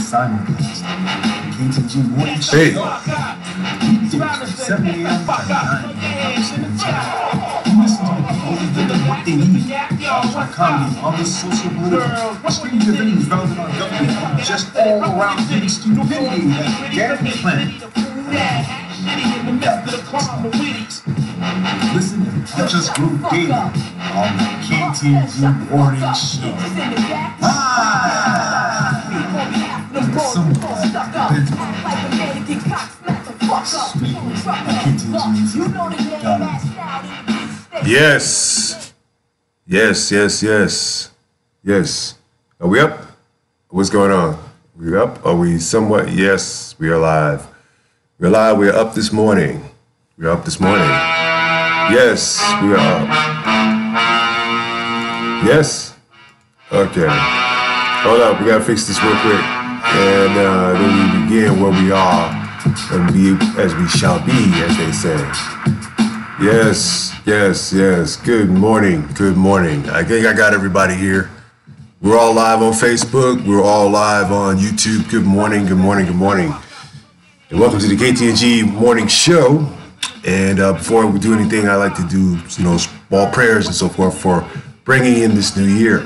simulcast. Ktng morning show. Hey. Weekdays, 7 a.m. to 9 p.m. You listen to the people who give them what they need. On comedy, on the social political, streaming the venues relevant on government, just all around the stupidity that began the planet. Listen and catch us groove daily on the Ktng morning show. Yes. Yes, yes, yes. Yes. Are we up? What's going on? We up? Are we somewhat? Yes, we are live. We're live. We're up this morning. We're up this morning. Yes, we are up. Yes? Okay. Hold up. We got to fix this real quick. And then we begin where we are and be as we shall be, as they say. Yes, yes, yes. Good morning. Good morning. I think I got everybody here. We're all live on Facebook. We're all live on YouTube. Good morning. Good morning. Good morning. And welcome to the Ktng morning show. And before we do anything, I like to do, small prayers and so forth for bringing in this new year.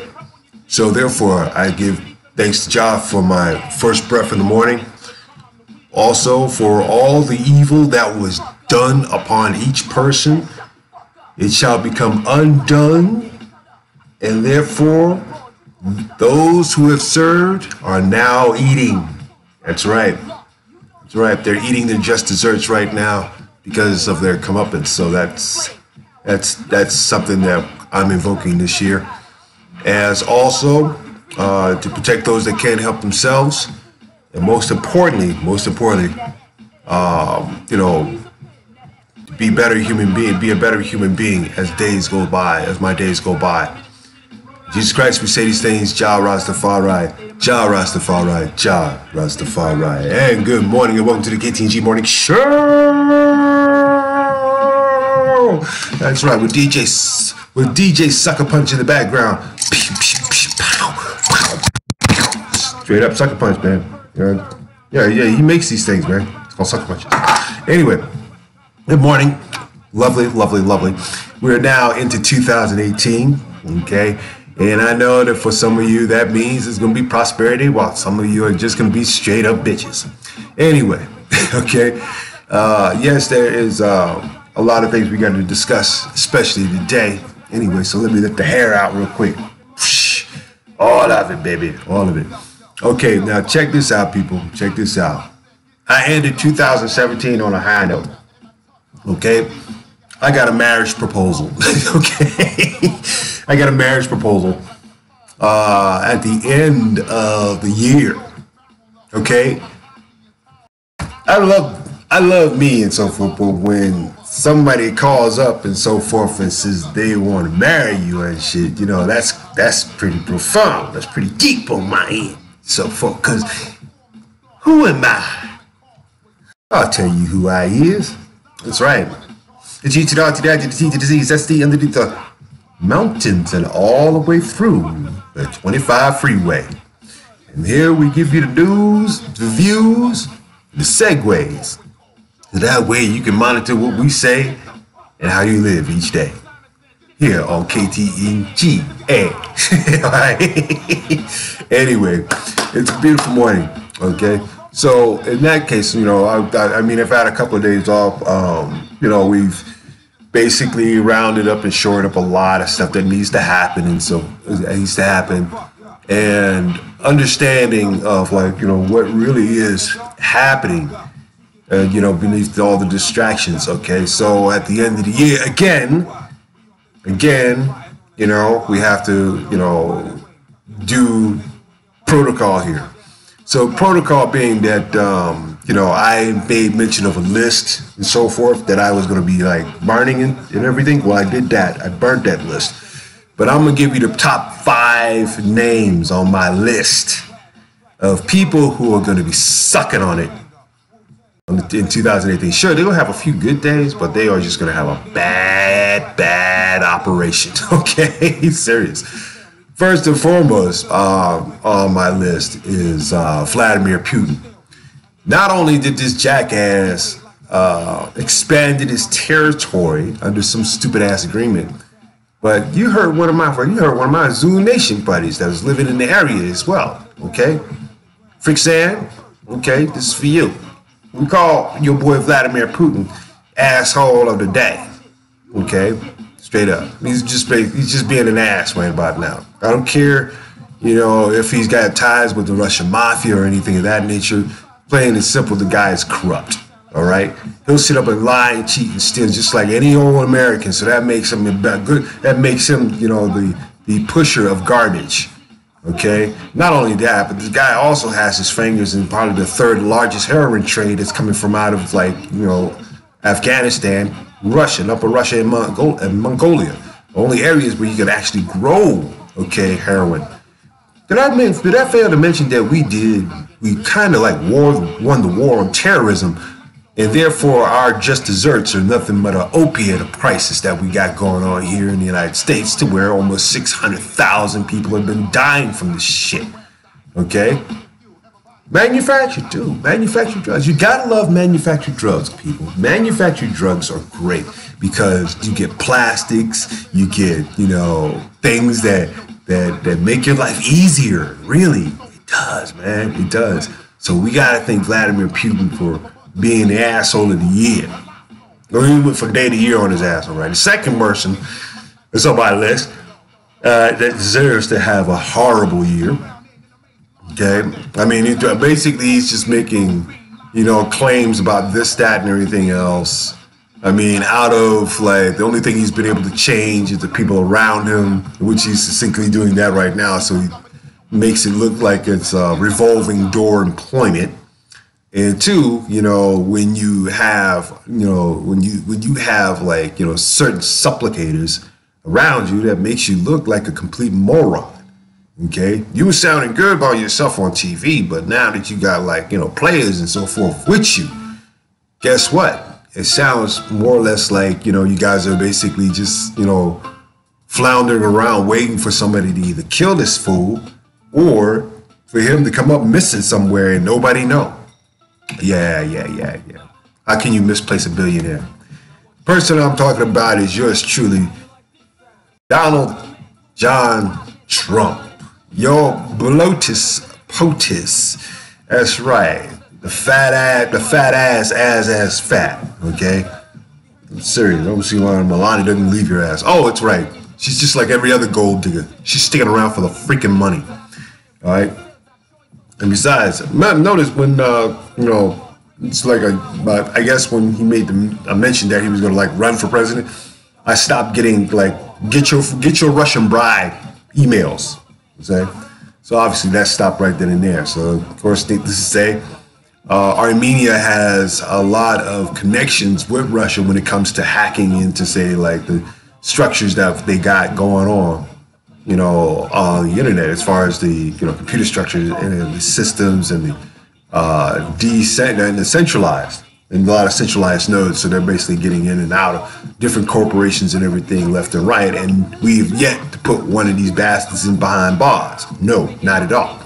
So therefore, I give thanks to Jah for my first breath in the morning. Also, for all the evil that was done upon each person, it shall become undone. And therefore, those who have served are now eating. That's right. That's right. They're eating their just desserts right now because of their comeuppance. So that's something that I'm invoking this year. As also to protect those that can't help themselves, and most importantly, be a better human being as days go by, as my days go by. Jesus Christ, we say these things, Jah Rastafari, Jah Rastafari, Jah Rastafari. And good morning and welcome to the Ktng morning show. That's right, with DJ Sucker Punch in the background. Straight up Sucker Punch, man. Yeah, he makes these things, man. It's called Sucker Punches. Anyway, good morning. Lovely, lovely, lovely. We're now into 2018, okay? And I know that for some of you, that means it's going to be prosperity, while some of you are just going to be straight up bitches. Anyway, okay? Yes, there is a lot of things we got to discuss, especially today. Anyway, so let me let the hair out real quick. All of it, baby. All of it. Okay, now check this out, people. Check this out. I ended 2017 on a high note. Okay? I got a marriage proposal. Okay? I got a marriage proposal at the end of the year. Okay? I love me and so forth, but when somebody calls up and so forth and says they want to marry you and shit, that's pretty profound. That's pretty deep on my end. So forth, because who am I? I'll tell you who I is. That's right. The G to the R to the I to the T to the Z. That's the underneath the mountains and all the way through the 25 freeway. And here we give you the news, the views, the segues. So that way you can monitor what we say and how you live each day. Here on Ktng. Anyway, it's a beautiful morning, okay? So in that case, I mean, I've had a couple of days off. We've basically rounded up and shored up a lot of stuff that needs to happen, and so it needs to happen. And understanding of what really is happening, beneath all the distractions, okay? So at the end of the year, again, we have to, do protocol here. So protocol being that, I made mention of a list and so forth that I was going to be like burning and everything. Well, I did that. I burned that list. But I'm going to give you the top 5 names on my list of people who are going to be sucking on it in 2018. Sure, they're going to have a few good days, but they are just going to have a bad operation. Okay? Serious. First and foremost on my list is Vladimir Putin. Not only did this jackass expanded his territory under some stupid ass agreement, but you heard one of my Zulu Nation buddies that was living in the area as well. Okay, Fricksan, okay, this is for you. We call your boy Vladimir Putin asshole of the day. Okay, straight up. He's just being an ass right about now. I don't care, you know, if he's got ties with the Russian mafia or anything of that nature. Plain and simple, the guy is corrupt. All right, he'll sit up and lie and cheat and steal just like any old American. So that makes him good. That makes him, you know, the pusher of garbage. Okay. Not only that, but this guy also has his fingers in probably the third largest heroin trade that's coming from out of, like, you know, Afghanistan, Russia, Upper Russia, and Mongolia. Only areas where you could actually grow, okay, heroin. Did I fail to mention that we kind of like won the war on terrorism, and therefore our just desserts are nothing but an opiate of crisis that we got going on here in the United States, to where almost 600,000 people have been dying from this shit. Okay? Manufactured too. Manufactured drugs. You gotta love manufactured drugs, people. Manufactured drugs are great because you get plastics, you get, you know, things that make your life easier. Really, it does, man. It does. So we gotta thank Vladimir Putin for being the asshole of the year. Or he went for day of the year on his asshole, right? The second person that's on my list that deserves to have a horrible year. Okay, I mean, basically he's just making, you know, claims about this, that, and everything else. I mean, out of, like, the only thing he's been able to change is the people around him, which he's succinctly doing that right now. So he makes it look like it's revolving door employment. And two, you know, when you have, you know, when you have, like, you know, certain supplicators around you, that makes you look like a complete moron. Okay, you were sounding good about yourself on TV, but now that you got, like, you know, players and so forth with you, guess what? It sounds more or less like, you know, you guys are basically just, you know, floundering around waiting for somebody to either kill this fool or for him to come up missing somewhere and nobody know. Yeah. How can you misplace a billionaire? The person I'm talking about is yours truly, Donald John Trump. Yo, bloatus potus. That's right. The fat ass fat. Okay? I'm serious. I don't see why Melania doesn't leave your ass. Oh, it's right. She's just like every other gold digger. She's sticking around for the freaking money. All right? And besides, notice when, you know, it's like I guess when he made a mention that he was going to, like, run for president, I stopped getting, like, get your Russian bride emails. So obviously that stopped right then and there. So of course, needless to say, Armenia has a lot of connections with Russia when it comes to hacking into, say, like, the structures that they got going on, you know, on the internet, as far as the, you know, computer structures and the systems and the centralized, and a lot of centralized nodes. So they're basically getting in and out of different corporations and everything left and right. And we've yet to put one of these bastards in behind bars. No, not at all.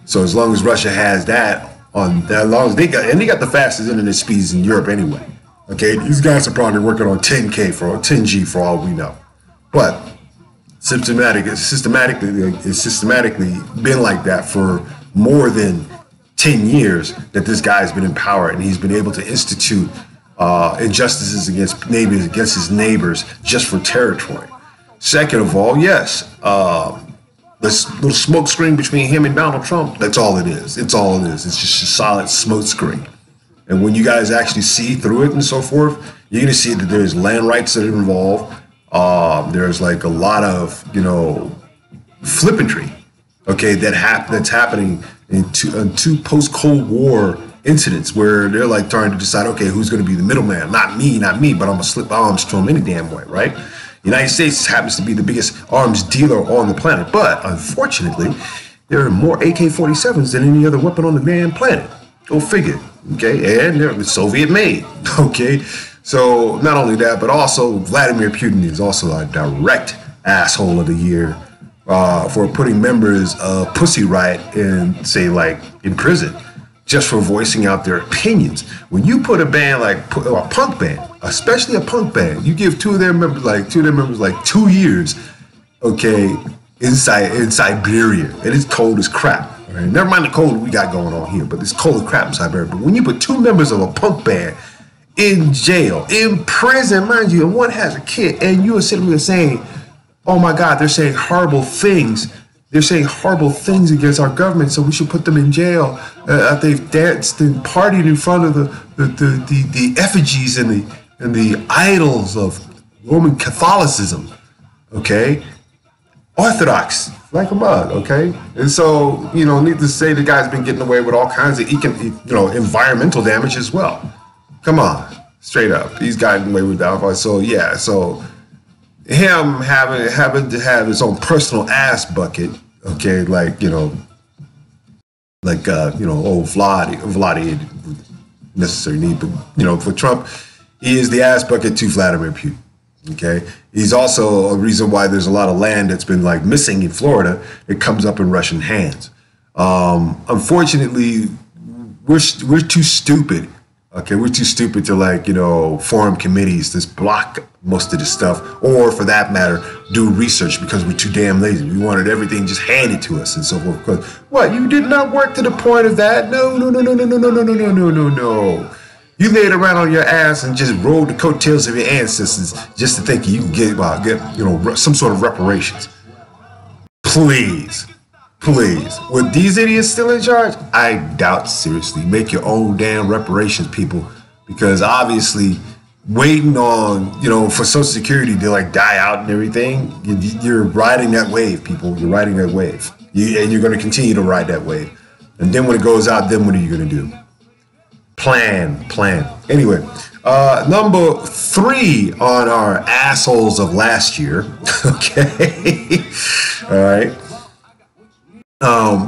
So as long as Russia has that on, as long as they got the fastest internet speeds in Europe anyway. Okay, these guys are probably working on 10K for 10G for all we know. But it's systematically been like that for more than 10 years that this guy's been in power, and he's been able to institute injustices against his neighbors just for territory. Second of all, yes, this little smoke screen between him and Donald Trump, that's all it is. It's all it is. It's just a solid smoke screen. And when you guys actually see through it and so forth, you're going to see that there's land rights that are involved. There's, like, a lot of, you know, flippantry, okay, that's happening in two post-Cold War incidents where they're, like, trying to decide, okay, who's going to be the middleman? Not me, but I'm going to slip arms to him any damn way, right? The United States happens to be the biggest arms dealer on the planet, but unfortunately, there are more AK-47s than any other weapon on the damn planet. Go figure, okay? And they're Soviet-made, okay? So not only that, but also Vladimir Putin is also a direct asshole of the year. for putting members of Pussy Riot in, say, like in prison, just for voicing out their opinions. When you put a band like a punk band, especially a punk band, you give two of their members like 2 years, okay, in Siberia, and it's cold as crap. Right? Never mind the cold we got going on here, but it's cold as crap in Siberia. But when you put two members of a punk band in jail, in prison, mind you, and one has a kid, and you are sitting there saying, oh my God, they're saying horrible things. They're saying horrible things against our government, so we should put them in jail. They've danced and partied in front of the effigies and the idols of Roman Catholicism. Okay, Orthodox like a mug. Okay, and so needless to say, the guy's been getting away with all kinds of environmental damage as well. Come on, straight up, he's gotten away with that. So yeah, so him having to have his own personal ass bucket, okay, like old Vladi necessary need, but for Trump, he is the ass bucket to Vladimir Putin. Okay, he's also a reason why there's a lot of land that's been like missing in Florida. It comes up in Russian hands. Unfortunately, we're too stupid. Okay, we're too stupid to form committees to block most of this stuff, or for that matter, do research, because we're too damn lazy. We wanted everything just handed to us and so forth. Because what, you did not work to the point of that? No. You laid around on your ass and just rode the coattails of your ancestors just to think you can get some sort of reparations. Please. With these idiots still in charge, I doubt seriously. Make your own damn reparations, people, because obviously waiting on for Social Security to die out and everything, you're riding that wave, people. You're riding that wave, and you're going to continue to ride that wave. And then when it goes out, then what are you going to do? Plan. Anyway, number 3 on our assholes of last year. Okay, all right.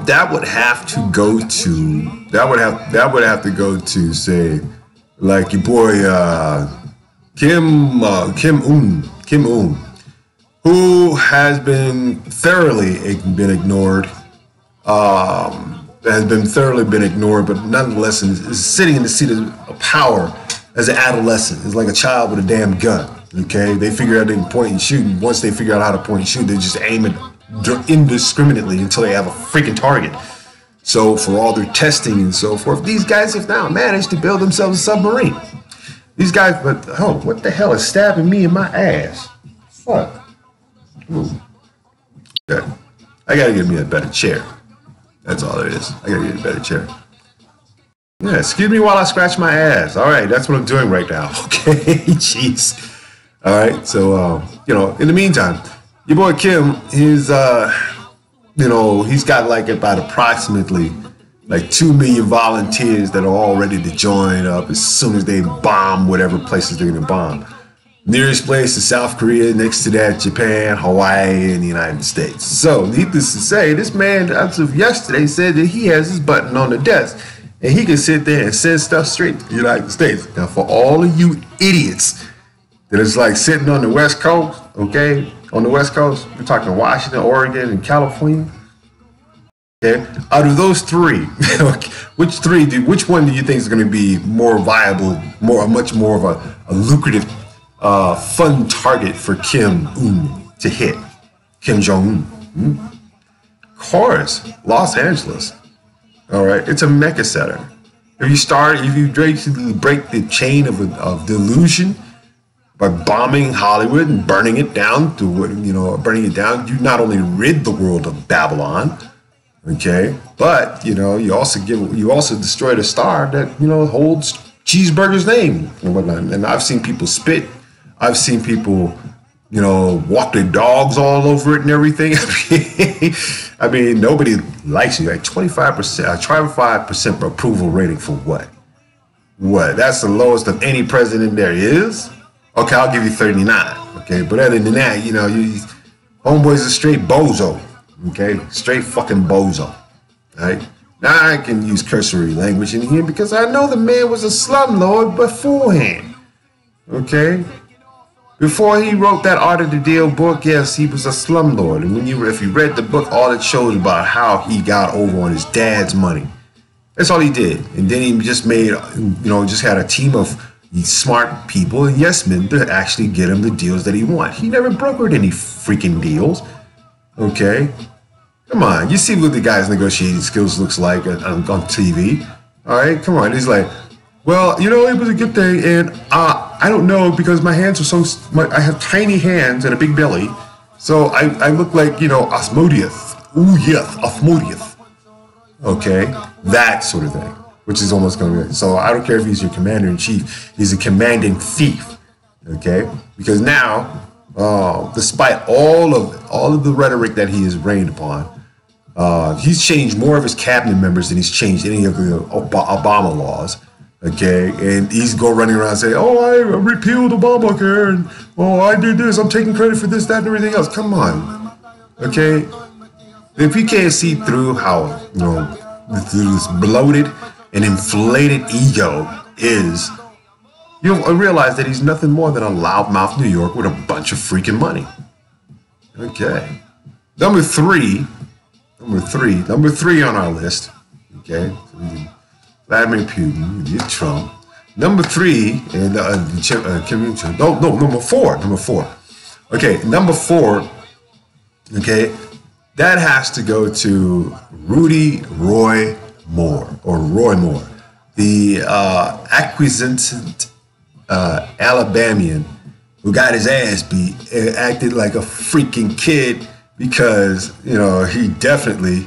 That would have to go to say, like your boy Kim Un, who has been thoroughly ignored. But nonetheless is sitting in the seat of power as an adolescent. It's like a child with a damn gun. Okay, they figure out they can point and shoot, and once they figure out how to point and shoot, they just aim it indiscriminately until they have a freaking target. So for all their testing and so forth, these guys have now managed to build themselves a submarine. These guys, but what the hell is stabbing me in my ass? Fuck. Ooh. Okay. I gotta get me a better chair. That's all it is. I gotta get a better chair. Yeah, excuse me while I scratch my ass. All right, that's what I'm doing right now. Okay, jeez. All right, so in the meantime, your boy Kim, he's got about approximately 2 million volunteers that are all ready to join up as soon as they bomb whatever places they're gonna bomb. Nearest place is South Korea, next to that Japan, Hawaii, and the United States. So needless to say, this man as of yesterday said that he has his button on the desk and he can sit there and send stuff straight to the United States. Now for all of you idiots that is sitting on the West Coast, okay? On the West Coast, we're talking Washington, Oregon, and California. Okay, out of those 3, which one do you think is going to be more viable, much more of a lucrative, fun target for Kim Un to hit? Kim Jong-un. Of course, Los Angeles. All right, it's a mecca center. If you basically break the chain of delusion by bombing Hollywood and burning it down, you not only rid the world of Babylon, okay, but you also destroyed a star that holds Cheeseburger's name and whatnot. And I've seen people spit, I've seen people walk their dogs all over it and everything. I mean, nobody likes you. 25%, 25% approval rating for what? That's the lowest of any president there is. Okay, I'll give you 39. Okay, but other than that, homeboy's a straight bozo. Okay, straight fucking bozo. All right. Now I can use cursory language in here because I know the man was a slumlord beforehand. Okay, Before he wrote that Art of the Deal book, yes, he was a slumlord. And if you read the book, all it showed about how he got over on his dad's money. That's all he did. And then he just made, just had a team of smart people and yes men to actually get him the deals that he wanted. He never brokered any freaking deals. Okay? Come on. You see what the guy's negotiating skills looks like on TV. All right? Come on. He's like, well, it was a good thing. And I don't know because my hands are I have tiny hands and a big belly. So I look like, Osmodeus. Ooh, yes, Osmodeus. Okay? That sort of thing, which is almost going to be. So I don't care if he's your commander-in-chief. He's a commanding thief. Okay? Because now, despite all of the rhetoric that he has rained upon, he's changed more of his cabinet members than he's changed any of the Obama laws. Okay, and he's running around saying, "Oh, I repealed Obamacare, and oh, I did this. I'm taking credit for this, that, and everything else." Come on, okay. If you can't see through how this bloated and inflated ego is, you'll realize that he's nothing more than a loudmouth New York with a bunch of freaking money. Okay, number three on our list. Okay. Vladimir Putin, Trump. Number three, and number four. Okay, number four. Okay, that has to go to Roy Moore, the acquiescent Alabamian who got his ass beat and acted like a freaking kid because he definitely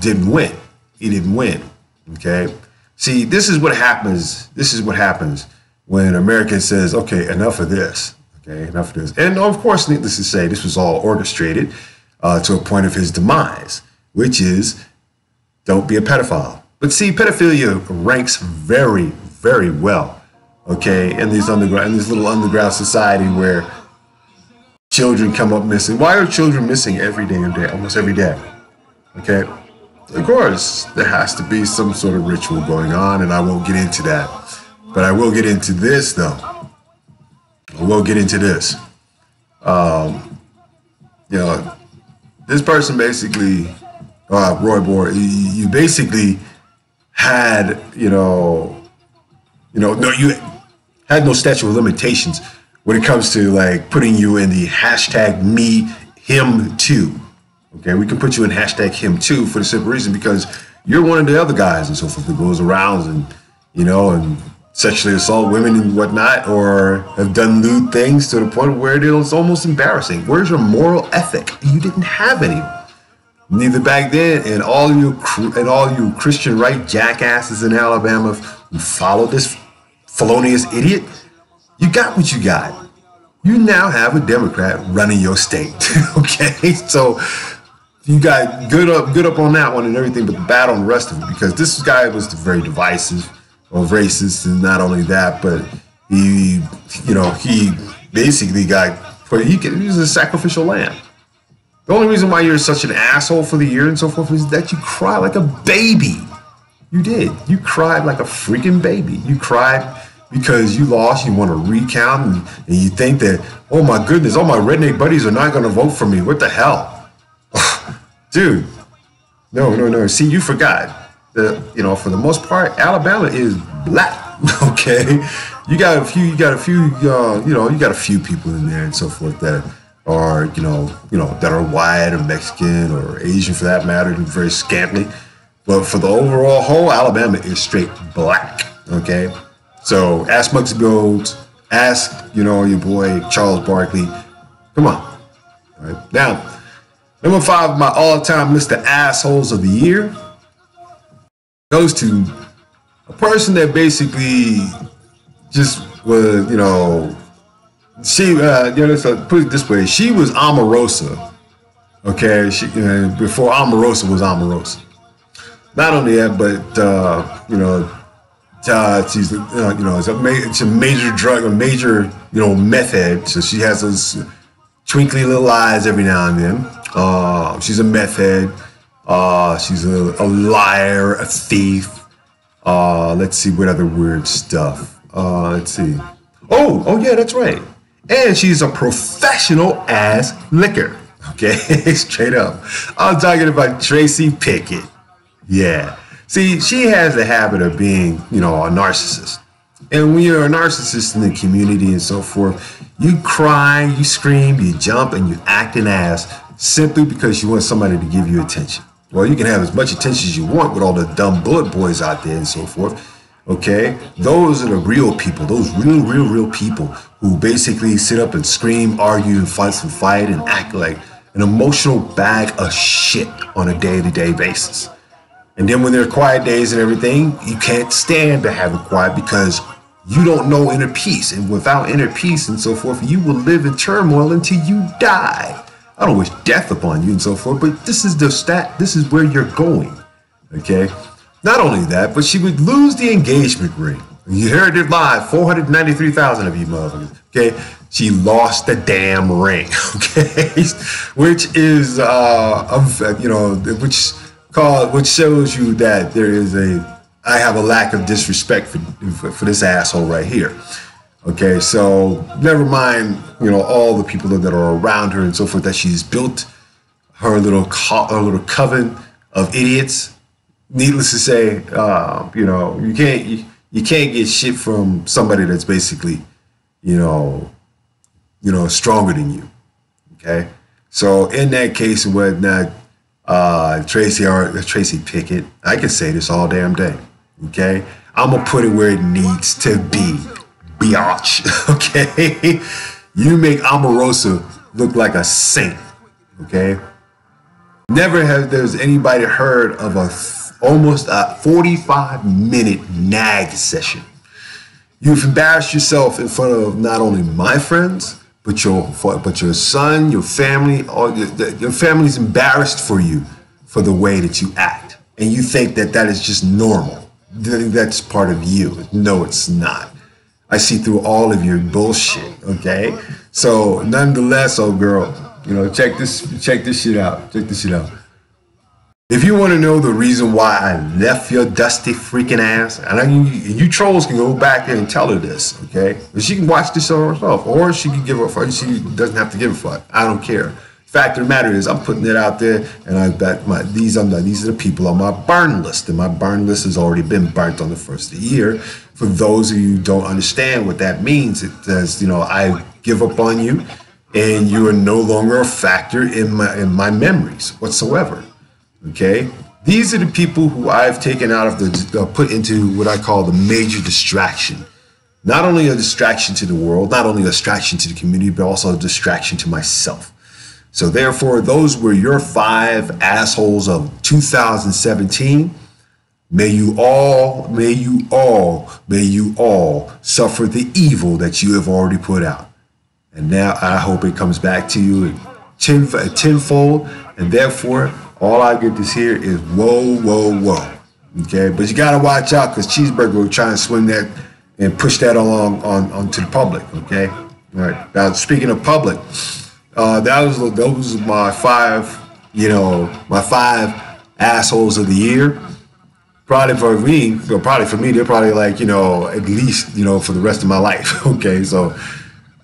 didn't win. He didn't win. Okay. See, this is what happens. This is what happens when America says, okay, enough of this. Okay, enough of this. And of course, needless to say, this was all orchestrated to a point of his demise, which is don't be a pedophile. But see, pedophilia ranks very, very well. Okay, in this little underground society where children come up missing. Why are children missing every day, almost every day? Okay. Of course, there has to be some sort of ritual going on, and I won't get into that. But I will get into this, though. I will get into this. This person basically, Roy Moore, you basically had, you had no statute of limitations when it comes to like putting you in the hashtag me, him too. Okay, we can put you in hashtag him too for the simple reason because you're one of the other guys and so forth that goes around and sexually assault women and whatnot, or have done lewd things to the point where it's almost embarrassing. Where's your moral ethic? You didn't have any. Neither back then, and all you Christian right jackasses in Alabama who followed this felonious idiot, you got what you got. You now have a Democrat running your state. Okay, so you got good up on that one and everything, but bad on the rest of it because this guy was very divisive or racist, and not only that, but he basically he was a sacrificial lamb. The only reason why you're such an asshole for the year and so forth is that you cry like a baby. You did. You cried like a freaking baby. You cried because you lost, you want to recount, and you think that, oh my goodness, all my redneck buddies are not going to vote for me. What the hell? Dude, no. See, you forgot that, for the most part, Alabama is black. Okay, you got a few people in there and so forth that are, that are white or Mexican or Asian for that matter, very scantily. But for the overall whole, Alabama is straight black. Okay. So ask Muggsy Bogues, ask, your boy Charles Barkley. Come on. All right. Now, number 5 of my all-time list of assholes of the year goes to a person that basically just was, she, put it this way, she was Omarosa. Okay. Before Omarosa was Omarosa. Not only that, but, she's it's a major drug, a major meth head. So she has those twinkly little eyes every now and then. She's a meth head. She's a liar, a thief. Let's see what other weird stuff. Let's see. Oh yeah, that's right. And she's a professional ass licker. Okay, straight up. I'm talking about Tracy Pickett. Yeah. See, she has the habit of being, you know, a narcissist. And when you're a narcissist in the community and so forth, you cry, you scream, you jump, and you act an ass simply because you want somebody to give you attention. Well, you can have as much attention as you want with all the dumb bullet boys out there and so forth. Okay, those are the real people, those real people who basically sit up and scream, argue, and fight and act like an emotional bag of shit on a day-to-day basis. And then when there are quiet days and everything, you can't stand to have it quiet because you don't know inner peace. And without inner peace and so forth, you will live in turmoil until you die. I don't wish death upon you and so forth, but this is this is where you're going. Okay. Not only that, but she would lose the engagement ring. You heard it live, 493,000 of you motherfuckers. Okay, she lost the damn ring. Okay, which is you know, which shows you that I have a lack of disrespect for this asshole right here. Okay, so never mind, you know, all the people that are around her and so forth, that she's built her little coven of idiots. Needless to say, you know, you can't get shit from somebody that's basically, you know, stronger than you. Okay, so in that case and whatnot, Tracy Pickett, I can say this all damn day. Okay, I'm gonna put it where it needs to be, biatch. Okay, you make Omarosa look like a saint. Okay, never has anybody heard of almost a 45-minute nag session. You've embarrassed yourself in front of not only my friends, but your son, your family. Your family's embarrassed for you for the way that you act, and you think that is just normal. That's part of you. No, it's not. I see through all of your bullshit. Okay, so nonetheless, old girl, you know, check this shit out. Check this shit out. If you want to know the reason why I left your dusty freaking ass, and you trolls can go back there and tell her this, okay? But she can watch this show herself, or she can give a fuck. She doesn't have to give a fuck. I don't care. Fact of the matter is, I'm putting it out there, and I bet these are the people on my burn list, and my burn list has already been burnt on the first of the year. For those of you who don't understand what that means, it says, you know, I give up on you, and you are no longer a factor in my memories whatsoever. Okay, these are the people who I've taken out of put into what I call the major distraction. Not only a distraction to the world, not only a distraction to the community, but also a distraction to myself. So therefore, those were your 5 assholes of 2017. May you all suffer the evil that you have already put out. And now I hope it comes back to you tenfold, and therefore, all I get to hear is whoa, whoa, whoa. Okay, but you gotta watch out because Cheeseburger will try and swing that and push that along onto the public. Okay, all right. Now speaking of public, those was my 5, you know, my 5 assholes of the year. Probably for me, they're probably like, you know, at least, you know, for the rest of my life. Okay, so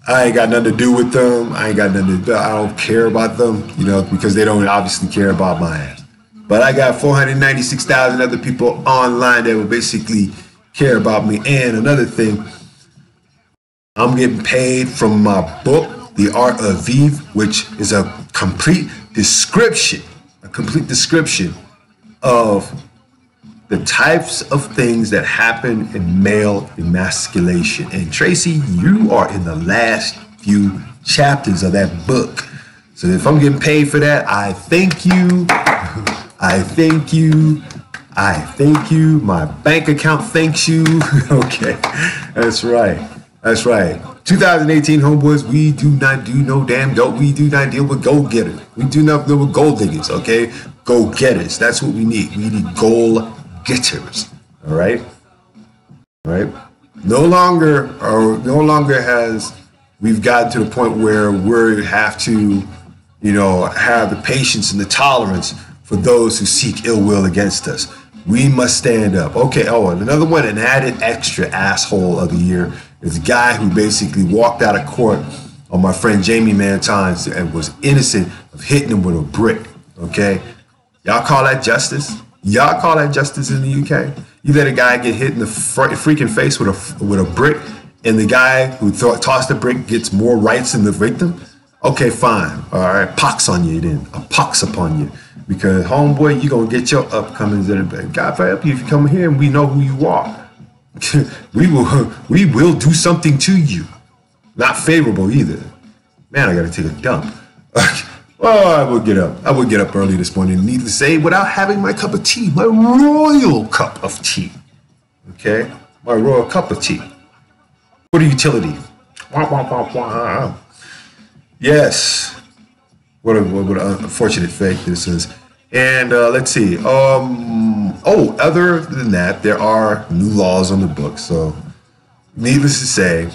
I ain't got nothing to do with them. I don't care about them, you know, because they don't obviously care about my ass. But I got 496,000 other people online that will basically care about me. And another thing, I'm getting paid from my book, The Art of Vive, which is a complete description of the types of things that happen in male emasculation. And Tracy, you are in the last few chapters of that book. So if I'm getting paid for that, I thank you. I thank you. I thank you. My bank account thanks you. Okay, that's right. That's right. 2018 homeboys, we do not do no damn gold. We do not deal with gold getters. We do not deal with gold diggers, okay? Go getters. That's what we need. We need gold getters. All right? All right? No longer has we've gotten to the point where we have to, you know, have the patience and the tolerance for those who seek ill will against us. We must stand up. Okay, oh, and another one, an added extra asshole of the year is a guy who basically walked out of court on my friend Jamie Mantines and was innocent of hitting him with a brick. Okay, y'all call that justice? Y'all call that justice in the UK? You let a guy get hit in the freaking face with a brick, and the guy who tossed the brick gets more rights than the victim? Okay, fine. All right, pox on you then. A pox upon you. Because, homeboy, you're going to get your upcomings in a bed. God help you if you come here and we know who you are. we will do something to you. Not favorable either. Man, I got to take a dump. Oh, I would get up. I would get up early this morning, needless to say, without having my cup of tea, my royal cup of tea. Okay? My royal cup of tea. What a utility. Yes. What an unfortunate fate this is. And let's see. Other than that, there are new laws on the books. So, needless to say,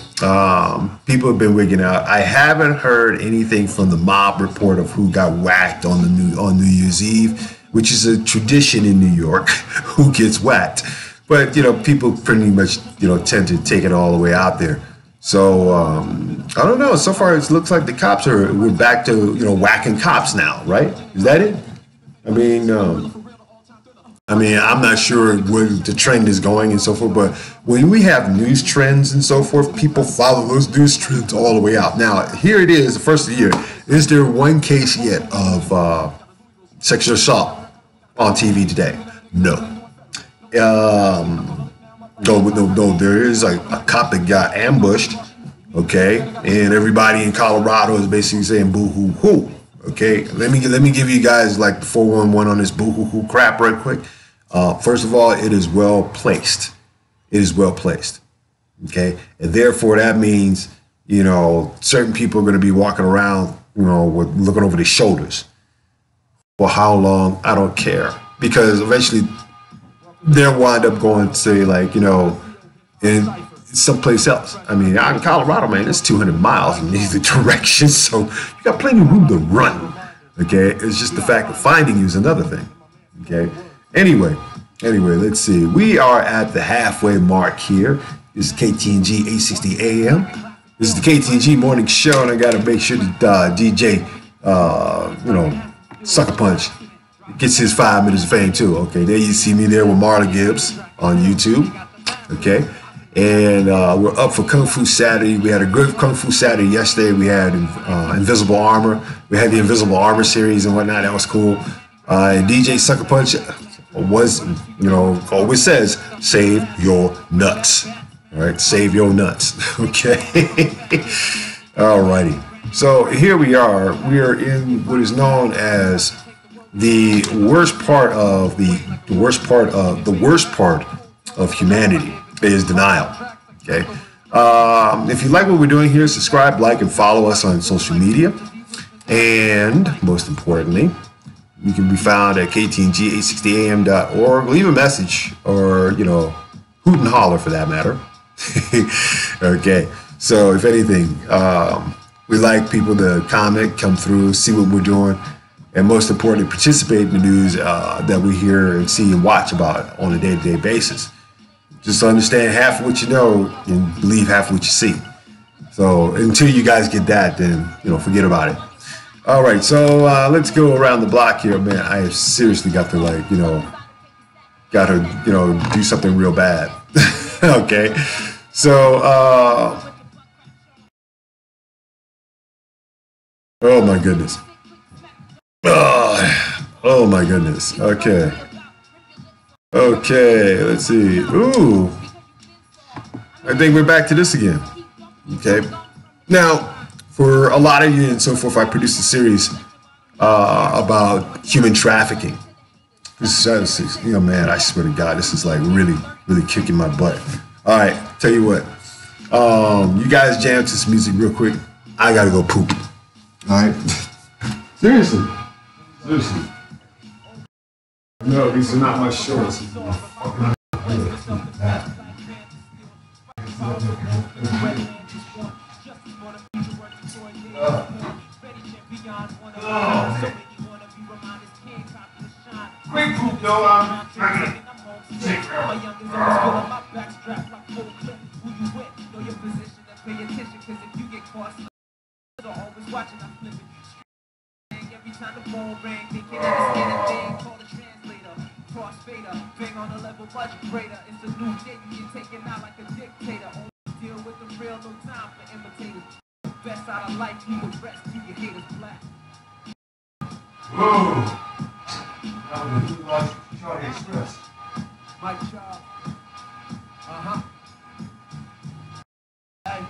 people have been wigging out. I haven't heard anything from the mob report of who got whacked on New Year's Eve, which is a tradition in New York. Who gets whacked? But people pretty much tend to take it all the way out there. So I don't know. So far, it looks like the cops we're back to whacking cops now, right? Is that it? I mean, I'm not sure where the trend is going and so forth, but when we have news trends and so forth, people follow those news trends all the way out. Now, here it is, the first of the year. Is there one case yet of sexual assault on TV today? No. No, there is a cop that got ambushed, okay, and everybody in Colorado is basically saying boo hoo hoo. Okay, let me give you guys like the 411 on this boo hoo hoo crap right quick. First of all, it is well placed. It is well placed. Okay, and therefore that means certain people are going to be walking around with looking over their shoulders. For how long? I don't care, because eventually they'll wind up going to say in someplace else. I mean, out in Colorado, man, it's 200 miles in either direction, so you got plenty of room to run. Okay, it's just the fact of finding you is another thing. Okay, anyway, let's see. We are at the halfway mark here. This is KTNG 860 AM. This is the KTNG morning show, and I got to make sure that DJ, Sucker Punch gets his 5 minutes of fame too. Okay, there you see me there with Marla Gibbs on YouTube. Okay. And we're up for Kung Fu Saturday. We had a good Kung Fu Saturday yesterday. We had Invisible Armor. We had the Invisible Armor series and whatnot. That was cool. And DJ Sucker Punch was, always says, save your nuts. All right, save your nuts. Okay. All righty. So here we are. We are in what is known as the worst part of humanity. Is denial. Okay. If you like what we're doing here, subscribe, like, and follow us on social media. And most importantly, we can be found at ktng860am.org. Leave a message or, hoot and holler for that matter. Okay. So if anything, we like people to comment, come through, see what we're doing, and most importantly, participate in the news that we hear and see and watch about on a day-to-day basis. Just understand half of what you know and believe half of what you see. So until you guys get that, then, forget about it. All right, so let's go around the block here, man. I have seriously got to do something real bad. Okay, so, oh my goodness. Oh my goodness, okay. Okay, let's see. Ooh, I think we're back to this again. Okay, now for a lot of you and so forth, I produced a series about human trafficking. This is, man, I swear to God, this is like really, really kicking my butt. All right, tell you what, you guys jam to this music real quick. I gotta go poop. All right, seriously. No, these are not my shorts. Quick poop, though. I'm gonna take care of it. a much greater. It's a new day, you get taken out like a dictator. Only deal with the real, no time for imitators. Best out of life, leave the rest, keep your haters black. Whoa! That was like Charlie Express. Mike Charles. Uh-huh. Hey.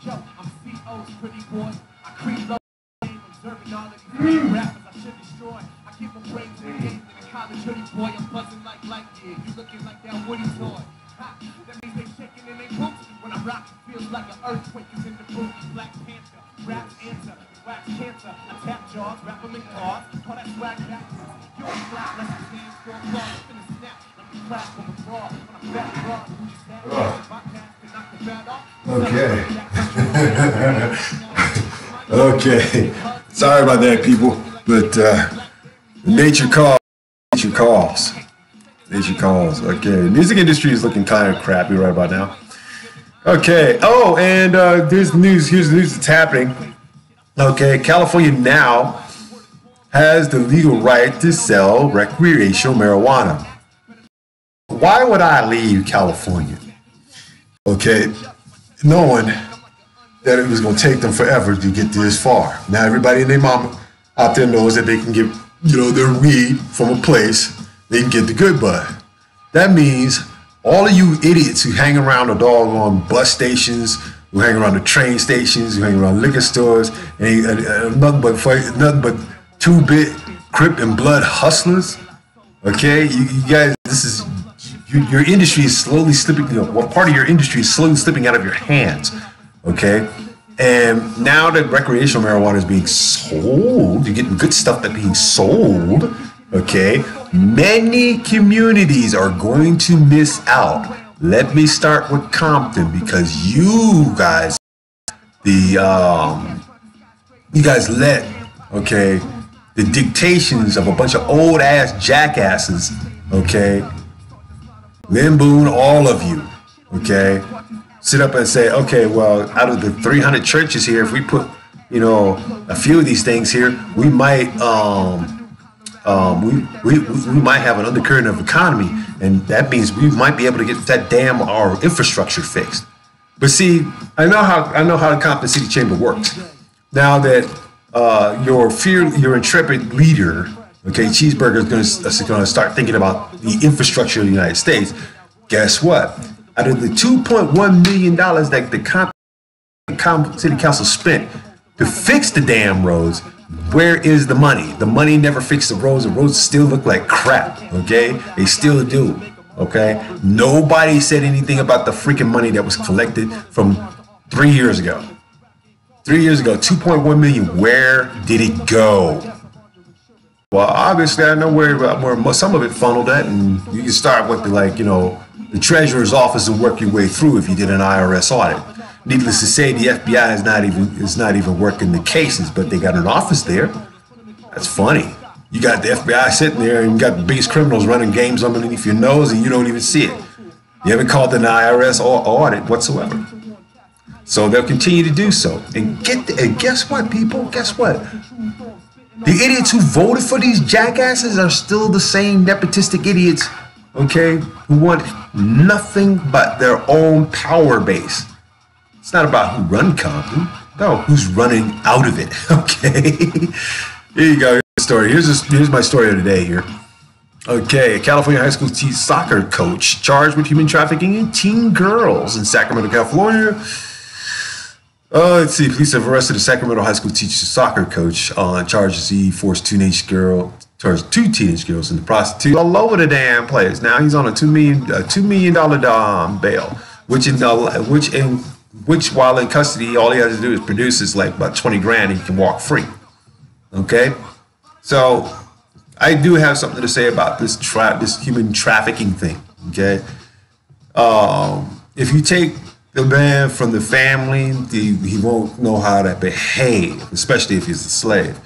Yo, I'm CO's pretty boy. I creep low, observing all of these rappers I should destroy. I keep my brains in the game, in the college hoodie boy. I'm buzzing like Lightyear. You looking like that Woody toy. Ha, that means they shaking in their boots. When I rock, it feels like an earthquake is in the booth. Black Panther, raps answer, wax cancer. I tap jaws, rap them in cars. Call that swag backwards. You're a flat, let's just stand strong, claws up in the snap. Let me clap on the bra. When I fat broad, who just had my pass to knock the bat off. Okay. Sorry about that, people. But nature calls. Nature calls. Nature calls. Okay. The music industry is looking kind of crappy right about now. Okay. Oh, and there's news. Here's the news that's happening. Okay. California now has the legal right to sell recreational marijuana. Why would I leave California? Okay. Knowing that it was going to take them forever to get this far. Now everybody and their mama out there knows that they can get, their weed from a place. They can get the good bud. That means all of you idiots who hang around the doggone bus stations, who hang around the train stations, who hang around liquor stores, and nothing but two-bit Crip and Blood hustlers. Okay, you guys, this is your industry is slowly slipping. What part of your industry is slowly slipping out of your hands? Okay, and now that recreational marijuana is being sold, you're getting good stuff that's being sold. Okay, many communities are going to miss out. Let me start with Compton because you guys, you guys let the dictations of a bunch of old ass jackasses. Okay, Lynn Boone, all of you. Okay. Sit up and say, okay, well, out of the 300 churches here, if we put, a few of these things here, we might, we might have an undercurrent of economy, and that means we might be able to get that our infrastructure fixed. But see, I know how the Compton City Chamber works. Now that your intrepid leader, Cheeseburger is going to start thinking about the infrastructure of the United States. Guess what? Out of the $2.1 million that the Compton City Council spent to fix the damn roads, where is the money? The money never fixed the roads. The roads still look like crap, okay? They still do, okay? Nobody said anything about the freaking money that was collected from 3 years ago. 3 years ago, 2.1 million, where did it go? Well, obviously, I know where some of it funneled at, and you can start with the treasurer's office and work your way through if you did an IRS audit. Needless to say, the FBI is not even working the cases, but they got an office there. That's funny. You got the FBI sitting there and you got the biggest criminals running games underneath your nose and you don't even see it. You haven't called an IRS audit whatsoever. So they'll continue to do so. And guess what, people? Guess what? The idiots who voted for these jackasses are still the same nepotistic idiots, who want nothing but their own power base. It's not about who run Compton. No, who's running out of it, okay? Here you go, here's the story. Here's my story of the day here. Okay, a California high school soccer coach charged with human trafficking in teen girls in Sacramento, California. Let's see, police have arrested a Sacramento high school soccer coach on charges he forced two teenage girls into prostitution all over the damn place. Now he's on a $2 million bail, which while in custody, all he has to do is produce is like about 20 grand and he can walk free. Okay, so I do have something to say about this human trafficking thing. Okay, if you take the man from the family, he won't know how to behave, especially if he's a slave.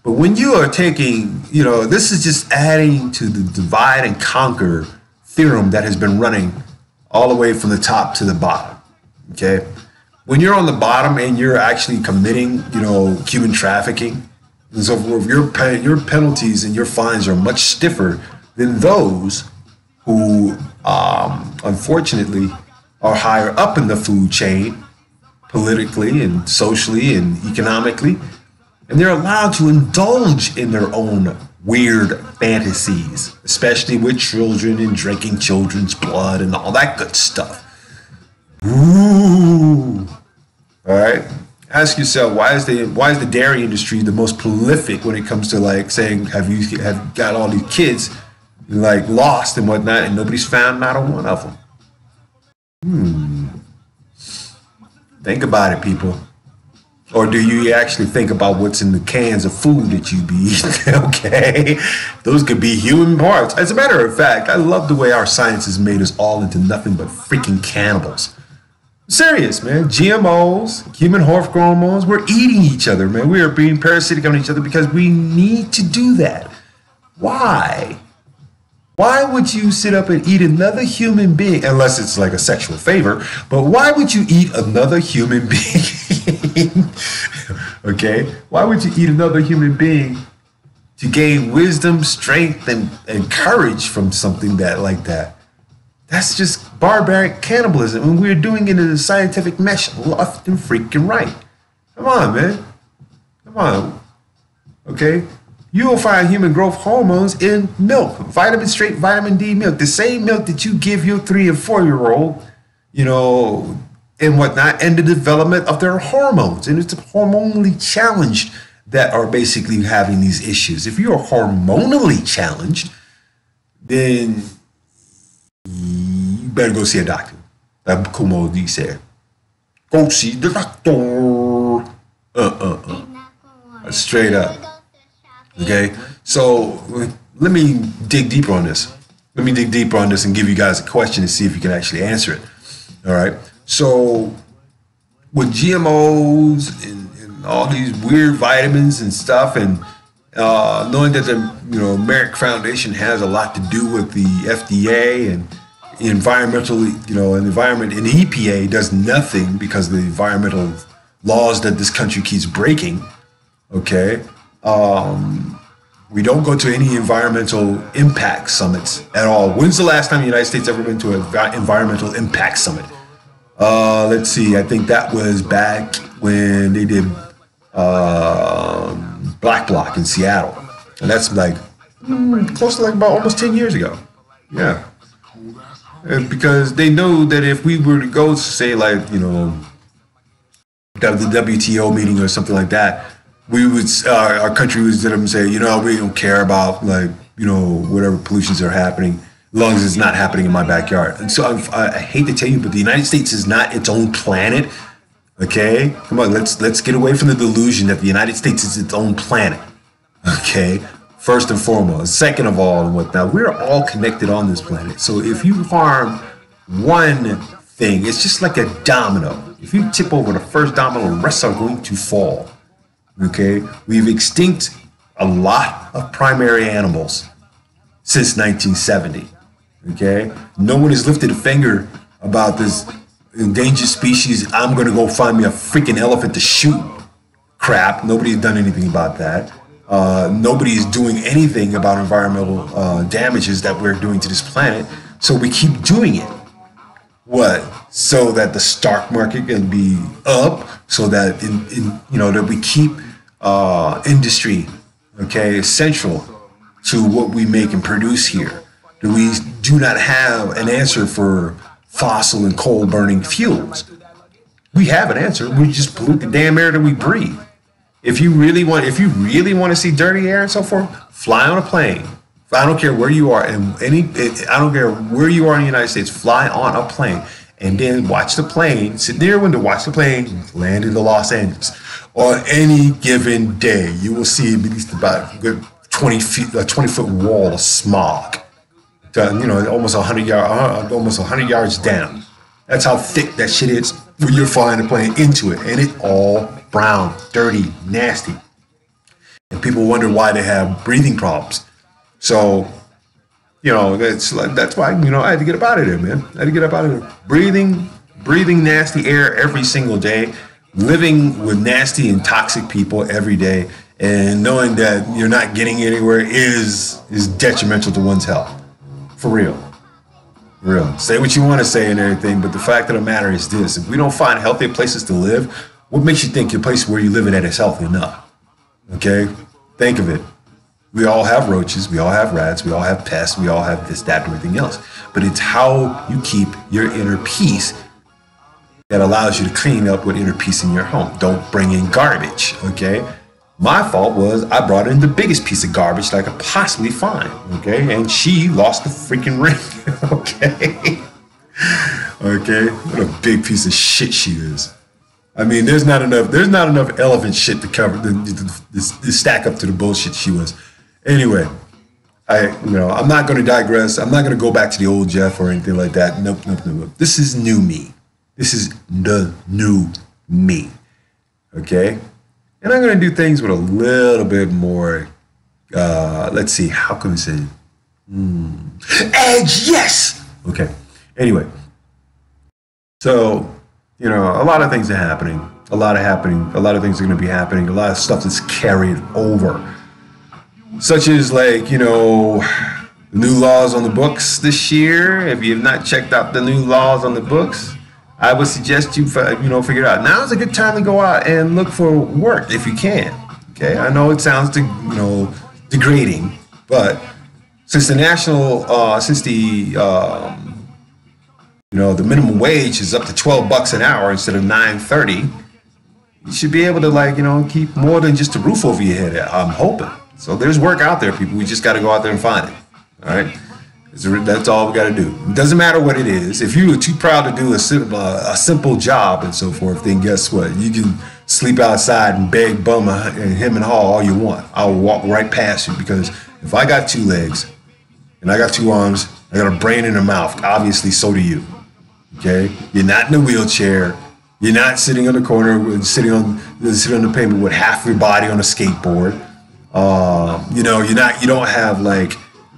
But when you are taking, this is just adding to the divide and conquer theorem that has been running all the way from the top to the bottom. Okay, when you're on the bottom and you're actually committing, human trafficking, And so your penalties and your fines are much stiffer than those who, unfortunately, are higher up in the food chain, politically and socially and economically, and they're allowed to indulge in their own weird fantasies, especially with children and drinking children's blood and all that good stuff. Ooh. All right. Ask yourself, why is the dairy industry the most prolific when it comes to like saying have got all these kids like lost and whatnot, and nobody's found not a one of them? Think about it, people. Or do you actually think about what's in the cans of food that you be eating? Okay, those could be human parts. As a matter of fact, I love the way our science has made us all into nothing but freaking cannibals. Serious, man. GMOs, human hormones, we're eating each other, man. We are being parasitic on each other because we need to do that. Why? Why would you sit up and eat another human being, unless it's like a sexual favor, but why would you eat another human being? Okay? Why would you eat another human being to gain wisdom, strength, and courage from something like that? That's just barbaric cannibalism, and we're doing it in a scientific mesh, left and freaking right. Come on, man. Come on. Okay? You will find human growth hormones in milk, straight vitamin D milk, the same milk that you give your 3 and 4-year-old, and whatnot, and the development of their hormones. And it's hormonally challenged that are basically having these issues. If you are hormonally challenged, then you better go see a doctor. Like Kumo D said. Go see the doctor. Straight up. Okay, so let me dig deeper on this. Let me dig deeper on this and give you guys a question and see if you can actually answer it. All right. So with GMOs and all these weird vitamins and stuff, and knowing that the Merrick Foundation has a lot to do with the FDA and environmental, environment, and the EPA does nothing because of the environmental laws that this country keeps breaking. Okay. We don't go to any environmental impact summits at all. When's the last time the United States ever been to an environmental impact summit? Let's see. I think that was back when they did Black Bloc in Seattle. And that's like close to like about almost 10 years ago. Yeah. Because they know that if we were to go, say, like, the WTO meeting or something like that, we would, our country would sit up and say, we don't care about, like, whatever pollutions are happening, as long as it's not happening in my backyard. And so I hate to tell you, but the United States is not its own planet. Okay, come on, let's get away from the delusion that the United States is its own planet. Okay, first and foremost. Second of all, and whatnot, we're all connected on this planet. So if you harm one thing, it's just like a domino. If you tip over the first domino, the rest are going to fall. Okay, we've extinct a lot of primary animals since 1970. Okay, no one has lifted a finger about this endangered species. I'm going to go find me a freaking elephant to shoot crap. Nobody's done anything about that. Nobody's doing anything about environmental damages that we're doing to this planet. So we keep doing it. What? So that the stock market can be up, so that that we keep industry, okay, central to what we make and produce here. That we do not have an answer for fossil and coal burning fuels. We have an answer. We just pollute the damn air that we breathe. If you really want to see dirty air and so forth, fly on a plane. I don't care where you are I don't care where you are in the United States, fly on a plane and then watch the plane, sit near a window, watch the plane land into Los Angeles. On any given day, you will see at least about a good 20-foot wall of smog. Almost 100 yards down. That's how thick that shit is when you're flying the plane into it, and it's all brown, dirty, nasty. And people wonder why they have breathing problems. So, that's why I had to get up out of there, man. I had to get up out of there. Breathing nasty air every single day, living with nasty and toxic people every day, and knowing that you're not getting anywhere is detrimental to one's health. For real. Real. Say what you want to say and everything, but the fact of the matter is this: if we don't find healthier places to live, what makes you think your place where you live at is healthy enough? Okay? Think of it. We all have roaches, we all have rats, we all have pests, we all have this, that, and everything else. But it's how you keep your inner peace that allows you to clean up with inner peace in your home. Don't bring in garbage, okay? My fault was I brought in the biggest piece of garbage that I could possibly find, okay? And she lost the freaking ring, okay? Okay? What a big piece of shit she is. I mean, there's not enough elephant shit to cover, to stack up to the bullshit she was. Anyway, I'm not going to digress. I'm not going to go back to the old Jeff or anything like that. Nope. This is new me. This is the new me. Okay? And I'm going to do things with a little bit more, let's see, how can we say? Edge, yes! Okay. Anyway. So, a lot of things are happening. A lot of things are going to be happening. A lot of stuff that's carried over. Such as the new laws on the books this year. If you have not checked out the new laws on the books, I would suggest you figure it out. Now is a good time to go out and look for work if you can. Okay, I know it sounds degrading, but since the the minimum wage is up to $12 an hour instead of $9.30, you should be able to keep more than just a roof over your head. I'm hoping. So there's work out there, people. We just got to go out there and find it. All right. That's all we got to do. It doesn't matter what it is. If you are too proud to do a simple job and so forth, then guess what? You can sleep outside and beg, bum, and hem and haw all you want. I'll walk right past you, because if I got 2 legs and I got 2 arms, I got a brain and a mouth. Obviously, so do you. Okay? You're not in a wheelchair. You're not sitting on the corner, sitting on the pavement with half your body on a skateboard. You don't have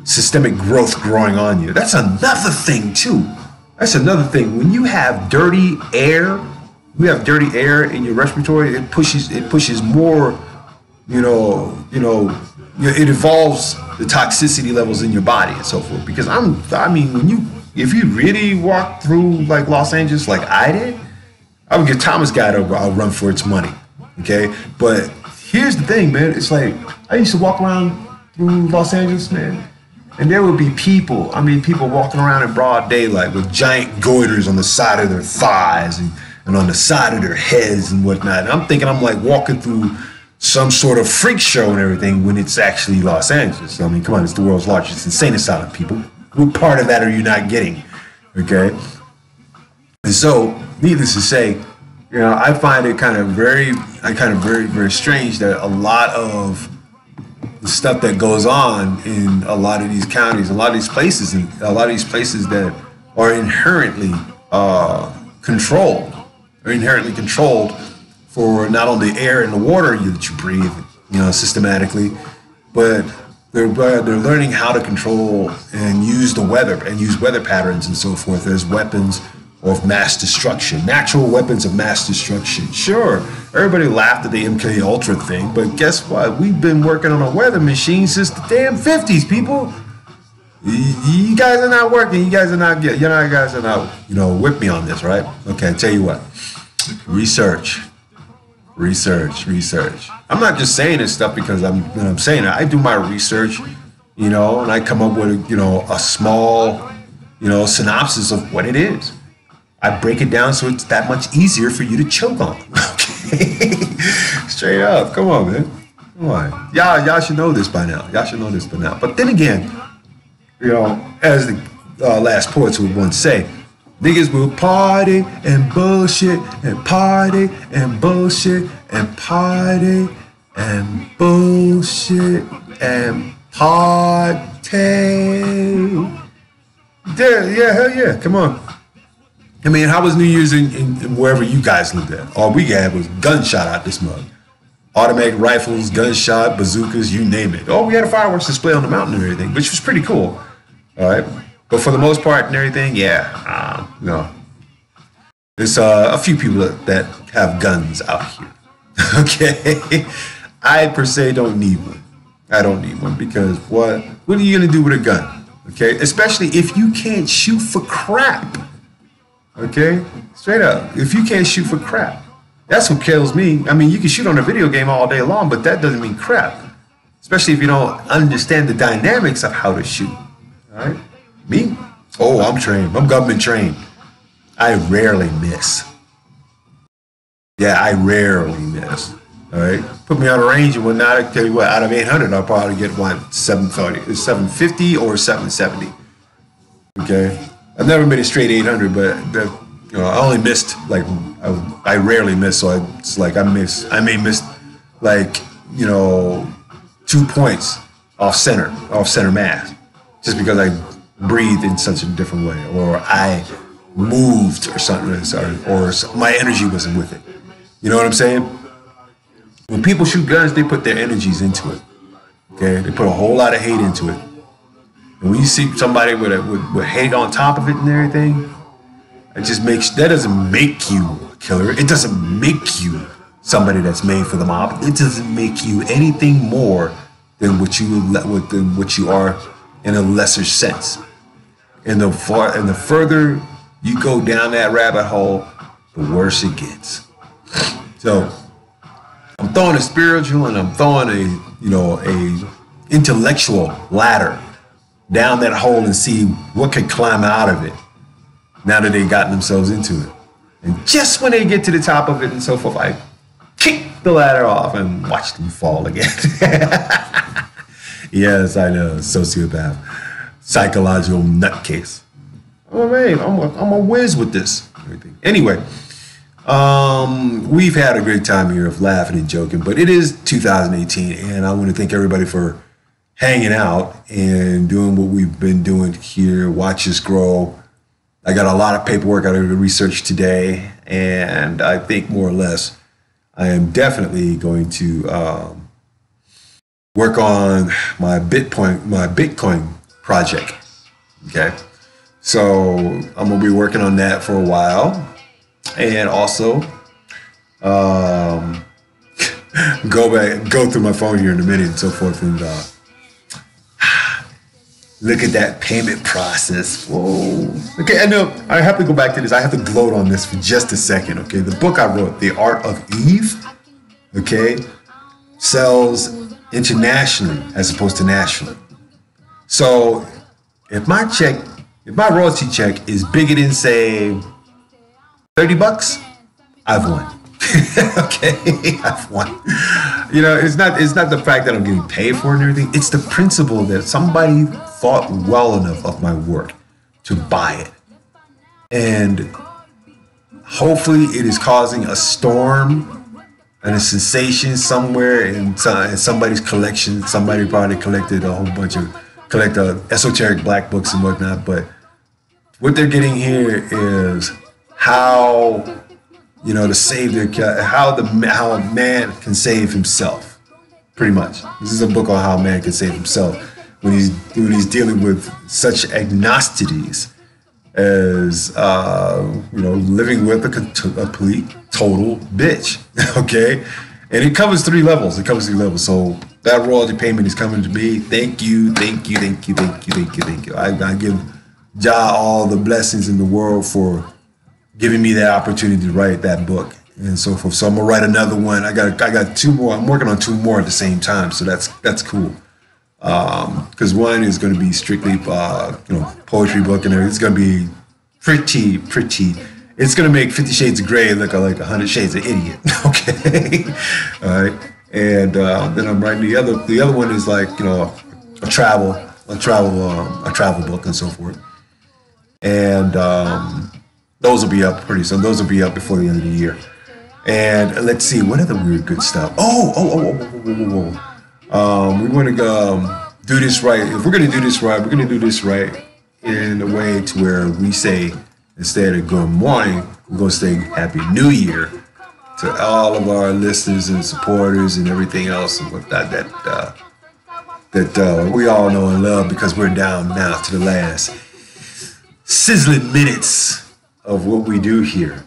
systemic growth growing on you. That's another thing too. That's another thing. When you have dirty air, in your respiratory, it pushes more, it evolves the toxicity levels in your body and so forth. Because if you really walk through Los Angeles like I did, I would give Thomas Guide a run for its money. Okay? But here's the thing, man. It's I used to walk around through Los Angeles, man, and there would be people walking around in broad daylight with giant goiters on the side of their thighs and on the side of their heads and whatnot. And I'm thinking I'm walking through some sort of freak show and everything, when it's actually Los Angeles. I mean, come on, it's the world's largest insane asylum, people. What part of that are you not getting? Okay? And so, needless to say, I find it very, very strange that a lot of the stuff that goes on in a lot of these counties, a lot of these places that are inherently controlled for not only the air and the water that you breathe, systematically, but they're learning how to control and use the weather and use weather patterns and so forth as weapons of mass destruction, natural weapons of mass destruction. Sure, everybody laughed at the MK Ultra thing, but guess what? We've been working on a weather machine since the damn 50s, people. You guys are not working. You guys are not with me on this, right? Okay, I tell you what. Research. I'm not just saying this stuff because I'm saying it. I do my research, and I come up with a small, synopsis of what it is. I break it down so it's that much easier for you to choke on. Okay? Straight up. Come on, man. Come on. Y'all should know this by now. But then again, as the last poets would once say, niggas will party and bullshit and party and bullshit and party and bullshit and party. Yeah, hell yeah. Come on. I mean, how was New Year's in wherever you guys lived at? All we had was gunshot out this mug. Automatic rifles, gunshot, bazookas, you name it. Oh, we had a fireworks display on the mountain and everything, which was pretty cool. All right. But for the most part and everything, no. There's a few people that have guns out here. Okay. I per se don't need one. I don't need one because what are you gonna do with a gun? Okay, especially if you can't shoot for crap. Okay, straight up, if you can't shoot for crap, that's what kills me. I mean, you can shoot on a video game all day long, but that doesn't mean crap. Especially if you don't understand the dynamics of how to shoot. All right, me? Oh, I'm trained. I'm government trained. I rarely miss. Yeah, I rarely miss. All right, put me on a range and whatnot. I tell you what, out of 800, I'll probably get one 730, 750 or 770. Okay, I've never made a straight 800, but I only missed like I rarely miss. So it's like I may miss like 2 points off center mass, just because I breathed in such a different way, or I moved or something, or my energy wasn't with it. You know what I'm saying? When people shoot guns, they put their energies into it. Okay, they put a whole lot of hate into it. And when you see somebody with hate on top of it and everything, that doesn't make you a killer. It doesn't make you somebody that's made for the mob. It doesn't make you anything more than what you are in a lesser sense. And the further you go down that rabbit hole, the worse it gets. So I'm throwing a spiritual and I'm throwing a intellectual ladder down that hole and see what can climb out of it now that they've gotten themselves into it. And just when they get to the top of it and so forth, I kick the ladder off and watch them fall again. Yes, I know, sociopath, psychological nutcase. Oh man, I'm a whiz with this. Anyway, we've had a great time here of laughing and joking, but it is 2018, and I want to thank everybody for hanging out and doing what we've been doing here. Watch us grow. I got a lot of paperwork I got to research today, and I think more or less I am definitely going to work on my Bitcoin project. Okay, so I'm gonna be working on that for a while, and also go through my phone here in a minute and so forth, and look at that payment process. Whoa. Okay, I know I have to go back to this. I have to gloat on this for just a second. Okay, the book I wrote, The Art of Eve, okay, sells internationally as opposed to nationally. So if my royalty check is bigger than say $30, I've won. Okay, I've won. It's not the fact that I'm getting paid for it and everything. It's the principle that somebody thought well enough of my work to buy it, and hopefully it is causing a storm and a sensation somewhere in somebody's collection. Somebody probably collected a whole bunch of esoteric black books and whatnot, but what they're getting here is how to save how a man can save himself. Pretty much, this is a book on how a man can save himself when he's dealing with such agnocities as living with a complete total bitch. Okay, and it covers 3 levels. So that royalty payment is coming to me. Thank you. I give Jah all the blessings in the world for giving me that opportunity to write that book and so forth. So I'm gonna write another one. I got 2 more. I'm working on 2 more at the same time. So that's cool. Because one is going to be strictly poetry book, and it's going to be pretty. It's going to make 50 Shades of Grey look like 100 Shades of Idiot. Okay, all right. And then I'm writing the other one is like a travel book and so forth. And those will be up pretty soon. Those will be up before the end of the year. And let's see, what other weird good stuff? We want to do this right. If we're going to do this right, we're going to do this right in a way to where we say, instead of good morning, we're going to say Happy New Year to all of our listeners and supporters and everything else and whatnot that we all know and love, because we're down now to the last sizzling minutes of what we do here.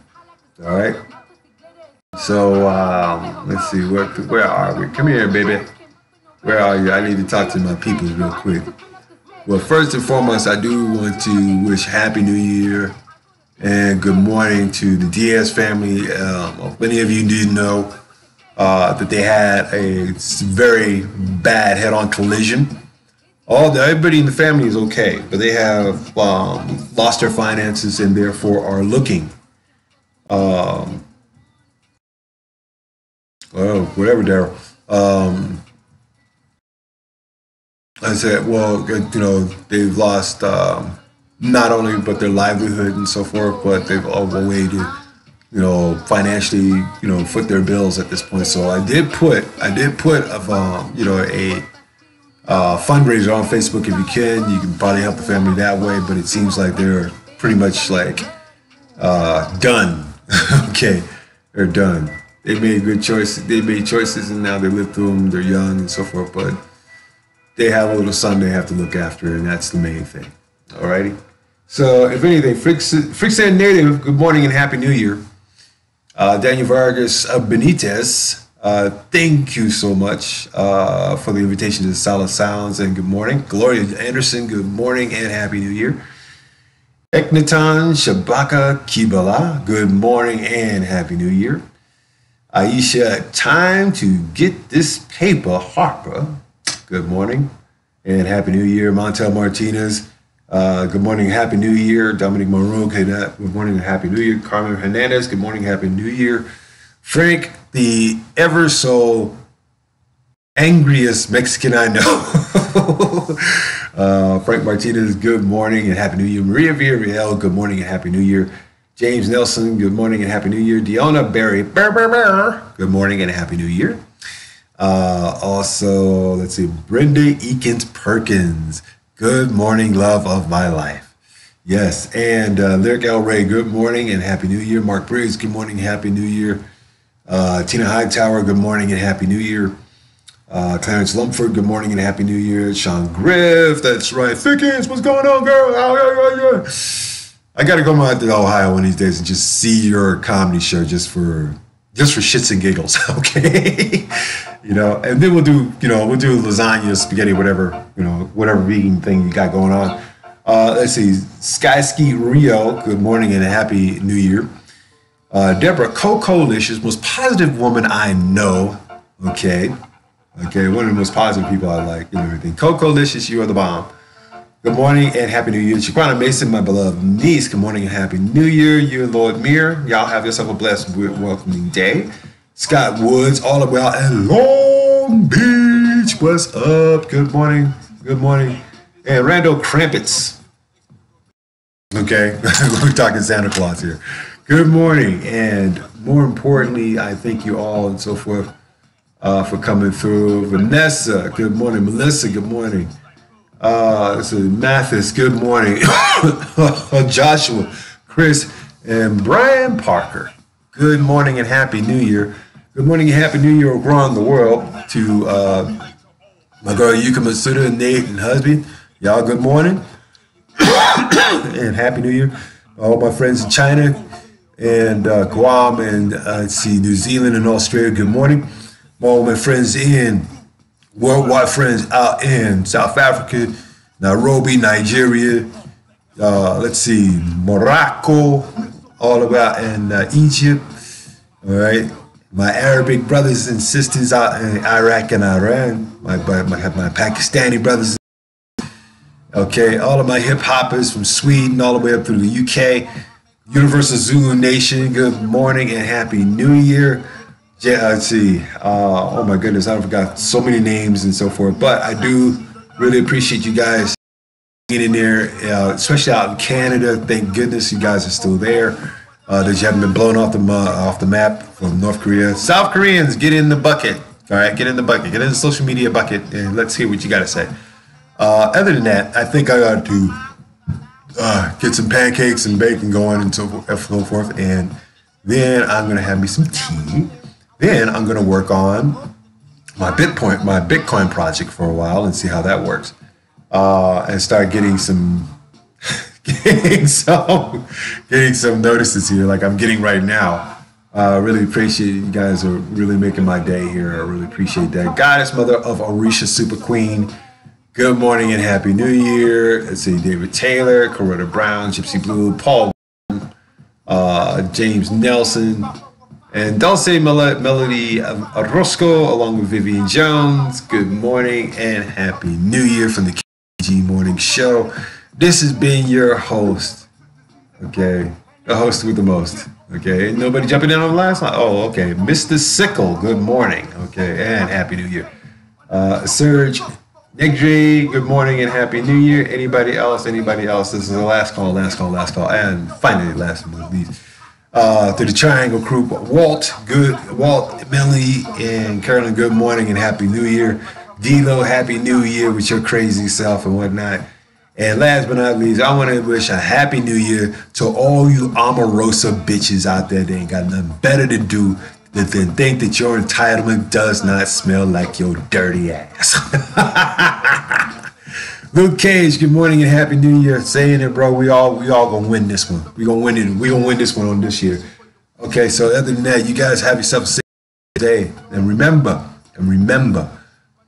All right. So let's see, where are we? Come here, baby. Where are you? I need to talk to my people real quick. Well, first and foremost, I do want to wish Happy New Year and good morning to the Diaz family. Many of you did know that they had a very bad head-on collision. Everybody in the family is okay, but they have lost their finances and therefore are looking. Whatever, Daryl. I said, well, they've lost not only but their livelihood and so forth, but they've all a way to, financially, foot their bills at this point. So I did put a fundraiser on Facebook. If you can probably help the family that way. But it seems like they're pretty much like done. Okay, they're done. They made good choices. They made choices, and now they live through them. They're young and so forth, but they have a little son they have to look after, and that's the main thing. Alrighty. So, if anything, Fricksan Native, good morning and Happy New Year. Daniel Vargas Benitez, thank you so much for the invitation to the Solid Sounds, and good morning. Gloria Anderson, good morning and Happy New Year. Eknatan Shabaka Kibala, good morning and Happy New Year. Aisha, time to get this paper, Harper. Good morning and Happy New Year. Montel Martinez, good morning, Happy New Year. Dominic Monroe, good morning and Happy New Year. Carmen Hernandez, good morning, Happy New Year. Frank, the ever so angriest Mexican I know. Frank Martinez, good morning and Happy New Year. Maria Villarreal, good morning and Happy New Year. James Nelson, good morning and Happy New Year. Deanna Berry, good morning and Happy New Year. Also, let's see, Brenda Eakins Perkins, good morning, love of my life. Yes, and Lyric L. Ray, good morning and Happy New Year. Mark Briggs, good morning, Happy New Year. Tina Hightower, good morning and Happy New Year. Clarence Lumford, good morning and Happy New Year. Sean Griff, that's right. Thickens, what's going on, girl? Oh. I got to go out to Ohio one of these days and just see your comedy show just for shits and giggles, okay? And then we'll do lasagna, spaghetti, whatever, whatever vegan thing you got going on. Let's see, Skyski Rio, good morning and Happy New Year. Deborah Coco-licious, most positive woman I know, okay, one of the most positive people I like and everything. Coco-licious, you are the bomb. Good morning and Happy New Year. Shaquana Mason, my beloved niece, good morning and Happy New Year. You and Lord Mir, y'all have yourself a blessed, welcoming day. Scott Woods, all the way out in Long Beach, what's up? Good morning. And Randall Krampitz. Okay, we're talking Santa Claus here. Good morning, and more importantly, I thank you all and so forth for coming through. Vanessa, good morning. Melissa, good morning. Mathis, good morning. Joshua, Chris, and Brian Parker, good morning and Happy New Year. Good morning and Happy New Year around the world to my girl Yuka Masuda and Nate and husband. Y'all, good morning and Happy New Year. All my friends in China and Guam and New Zealand and Australia, good morning. All my friends in worldwide friends out in South Africa, Nairobi, Nigeria, Morocco, all about in Egypt, all right. My Arabic brothers and sisters out in Iraq and Iran, my Pakistani brothers, okay, all of my hip hoppers from Sweden all the way up through the UK, Universal Zulu Nation, good morning and Happy New Year. Oh my goodness, I forgot so many names and so forth, but I do really appreciate you guys getting in there, especially out in Canada. Thank goodness you guys are still there, that you haven't been blown off the map from North Korea. South Koreans, get in the bucket, all right, get in the social media bucket, and let's hear what you got to say. Other than that, I think I got to get some pancakes and bacon going and so forth, and then I'm going to have me some tea. Then I'm going to work on my Bitcoin project for a while and see how that works, and start getting some notices here, like I'm getting right now, Really appreciate you guys are really making my day here. I really appreciate that. Goddess Mother of Orisha Super Queen. Good morning and Happy New Year. Let's see, David Taylor, Coretta Brown, Gypsy Blue, Paul, James Nelson, and Dulce Melody Orozco, along with Vivian Jones. Good morning and Happy New Year from the KG Morning Show. This has been your host, okay? The host with the most, okay? Ain't nobody jumping in on the last line? Oh, okay. Mr. Sickle, good morning, okay? And Happy New Year. Serge Negri, good morning and Happy New Year. Anybody else? Anybody else? This is the last call. And finally, last but not least, to the Triangle Group, Walt, Melanie, and Carolyn, good morning and Happy New Year. D-Lo, Happy New Year with your crazy self and whatnot. And last but not least, I want to wish a Happy New Year to all you Omarosa bitches out there that ain't got nothing better to do than think that your entitlement does not smell like your dirty ass. Luke Cage, good morning and Happy New Year. Saying it, bro, we all gonna win this one. We gonna win it. We gonna win this one on this year. Okay, so other than that, you guys have yourself a safe day. And remember,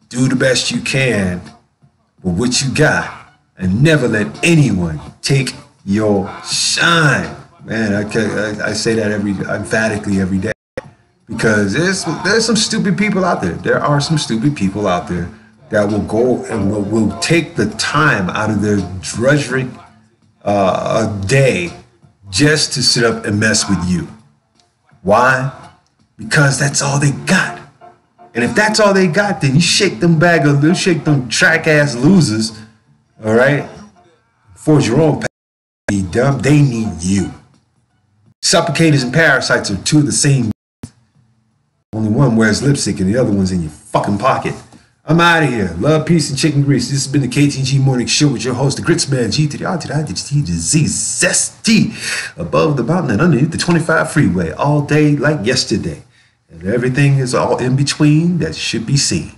do the best you can with what you got. And never let anyone take your shine. Man, I say that emphatically every day. Because there's some stupid people out there. There are some stupid people out there that will go and will take the time out of their drudgery a day just to sit up and mess with you. Why? Because that's all they got. And if that's all they got, then you shake them track ass losers. All right? Forge your own path. Dumb. They need you. Supplicators and parasites are two of the same. Only one wears lipstick and the other one's in your fucking pocket. I'm out of here. Love, peace, and chicken grease. This has been the KTG Morning Show with your host, the Gritsman, G to the R to the I to the T to the Z, zesty, above the mountain and underneath the 25 freeway, all day like yesterday. And everything is all in between that should be seen.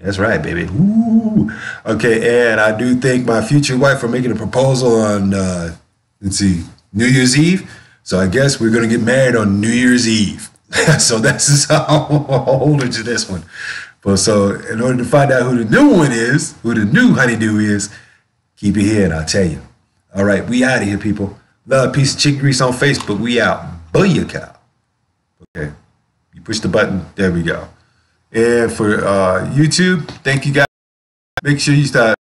That's right, baby. Ooh. Okay, and I do thank my future wife for making a proposal on, New Year's Eve. So I guess we're going to get married on New Year's Eve. So that's how I'll hold her to this one. But so in order to find out who the new one is, who the new honeydew is, keep it here and I'll tell you. All right, we out of here, people. Love, peace, and chicken grease on Facebook. We out. Booyah. Okay, you push the button. There we go. And for YouTube, thank you guys. Make sure you start